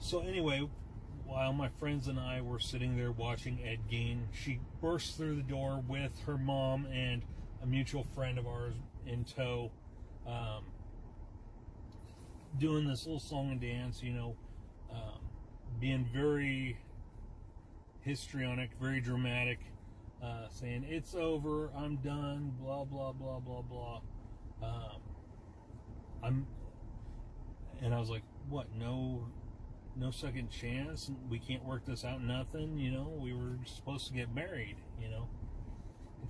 So anyway, while my friends and I were sitting there watching Ed Gein, she burst through the door with her mom and a mutual friend of ours in tow, doing this little song and dance, being very histrionic, very dramatic, saying, "It's over, I'm done, blah, blah, blah, blah, blah." And I was like, "What, no second chance? We can't work this out, nothing, we were supposed to get married, And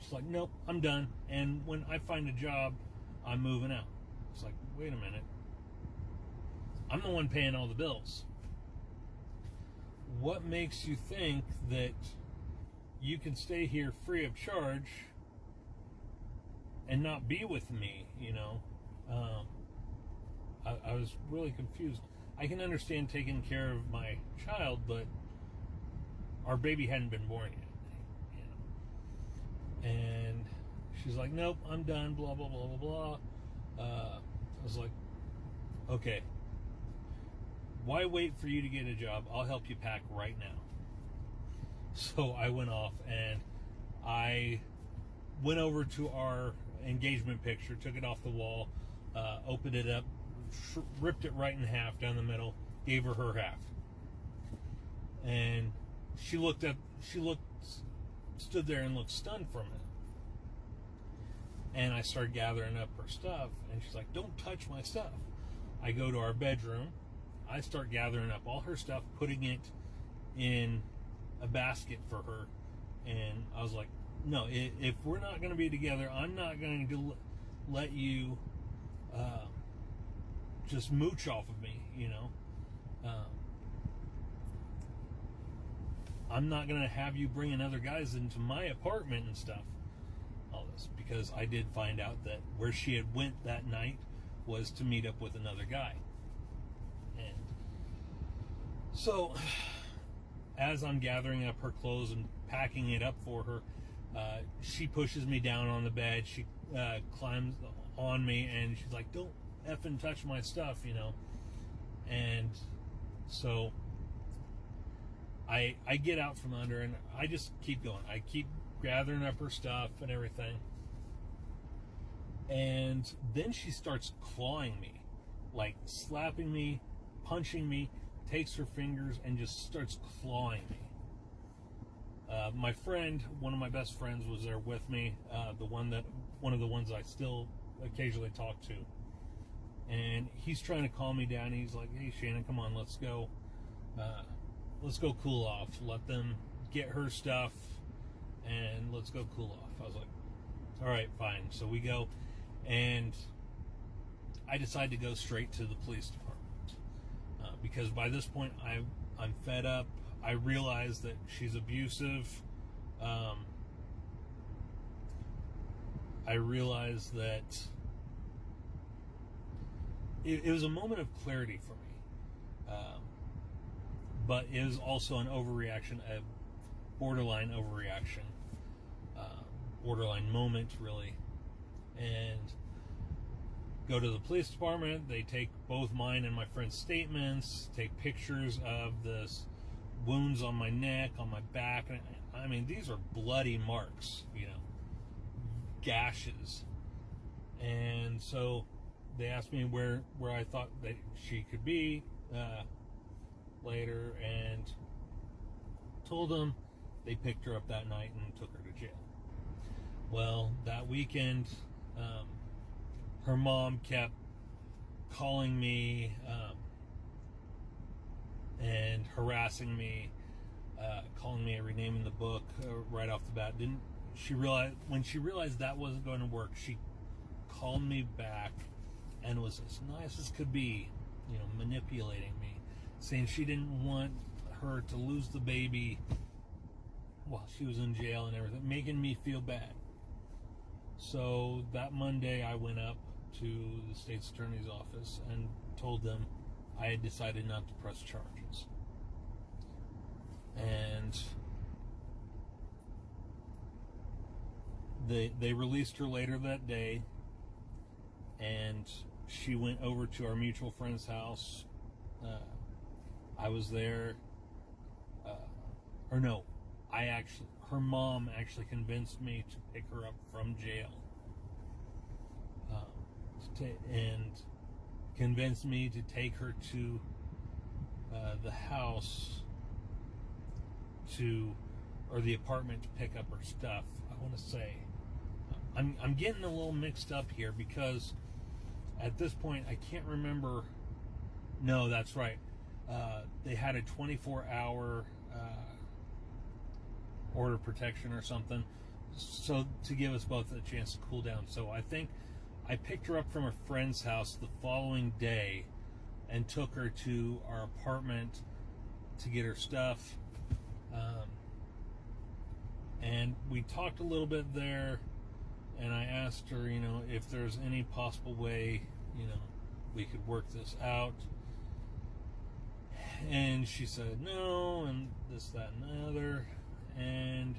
she's like, "Nope, I'm done. And when I find a job, I'm moving out." It's like, wait a minute. I'm the one paying all the bills. What makes you think that you can stay here free of charge and not be with me, I was really confused. I can understand taking care of my child, but our baby hadn't been born yet, And she's like, "Nope, I'm done, blah, blah, blah, blah, blah." I was like, "Okay, why wait for you to get a job? I'll help you pack right now." So I went off and I went over to our engagement picture, took it off the wall, opened it up, ripped it right in half down the middle, gave her half. And she stood there and looked stunned for a minute. And I started gathering up her stuff, and she's like, "Don't touch my stuff." I go to our bedroom, I start gathering up all her stuff, putting it in a basket for her, and I was like, "No, if we're not going to be together, I'm not going to let you just mooch off of me, I'm not going to have you bringing other guys into my apartment and stuff." All this because I did find out that where she had went that night was to meet up with another guy. And so as I'm gathering up her clothes and packing it up for her, she pushes me down on the bed. She climbs on me and she's like, "Don't effing touch my stuff," And so I get out from under and I just keep going. I keep gathering up her stuff and everything. And then she starts clawing me, like slapping me, punching me, takes her fingers and just starts clawing me. My friend, one of my best friends, was there with me. One of the ones I still occasionally talk to. And he's trying to calm me down. He's like, "Hey, Shannon, come on, let's go cool off. Let them get her stuff and let's go cool off." I was like, "All right, fine." So we go, and I decide to go straight to the police department because by this point I'm fed up. I realize that she's abusive. I realize that it was a moment of clarity for me. But it was also an overreaction, a borderline overreaction, borderline moment, really. And go to the police department. They take both mine and my friend's statements, take pictures of the wounds on my neck, on my back. I mean, these are bloody marks, gashes. And so they asked me where I thought that she could be later, and told them. They picked her up that night and took her to jail. Well, that weekend, her mom kept calling me and harassing me, calling me every name in the book right off the bat. When she realized that wasn't going to work, she called me back and was as nice as could be, manipulating me, saying she didn't want her to lose the baby while she was in jail and everything, making me feel bad. So that Monday I went up to the state's attorney's office and told them I had decided not to press charges. And they released her later that day, and she went over to our mutual friend's house. I I was there, or no, her mom actually convinced me to pick her up from jail, and convinced me to take her to the house or the apartment to pick up her stuff. I want to say, I'm getting a little mixed up here because at this point I can't remember. No, that's right. They had a 24-hour order protection or something, so to give us both a chance to cool down. So I think I picked her up from a friend's house the following day and took her to our apartment to get her stuff. And we talked a little bit there, and I asked her, if there's any possible way, we could work this out. And she said no, and this, that, and the other. And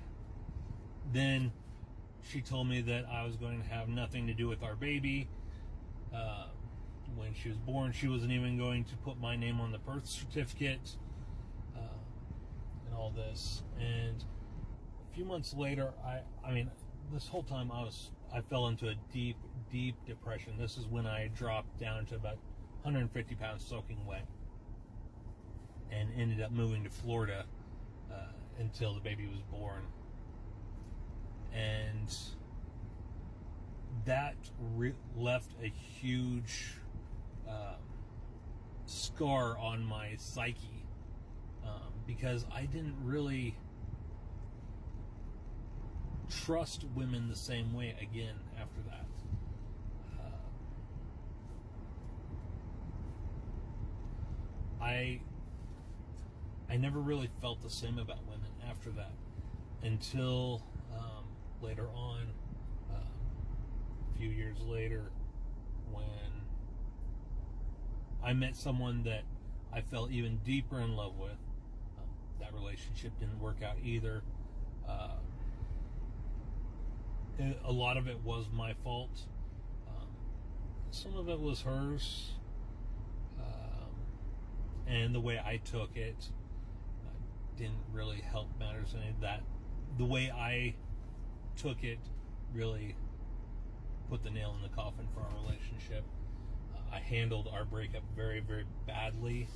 then she told me that I was going to have nothing to do with our baby. When she was born, she wasn't even going to put my name on the birth certificate, and all this. And a few months later, I mean, this whole time I fell into a deep, deep depression. This is when I dropped down to about 150 pounds soaking wet, and ended up moving to Florida until the baby was born. And that left a huge scar on my psyche, because I didn't really trust women the same way again after that. I never really felt the same about women after that until later on, a few years later, when I met someone that I fell even deeper in love with. That relationship didn't work out either. A lot of it was my fault. Some of it was hers. And the way I took it didn't really help matters any of that. The way I took it really put the nail in the coffin for our relationship. I handled our breakup very, very badly.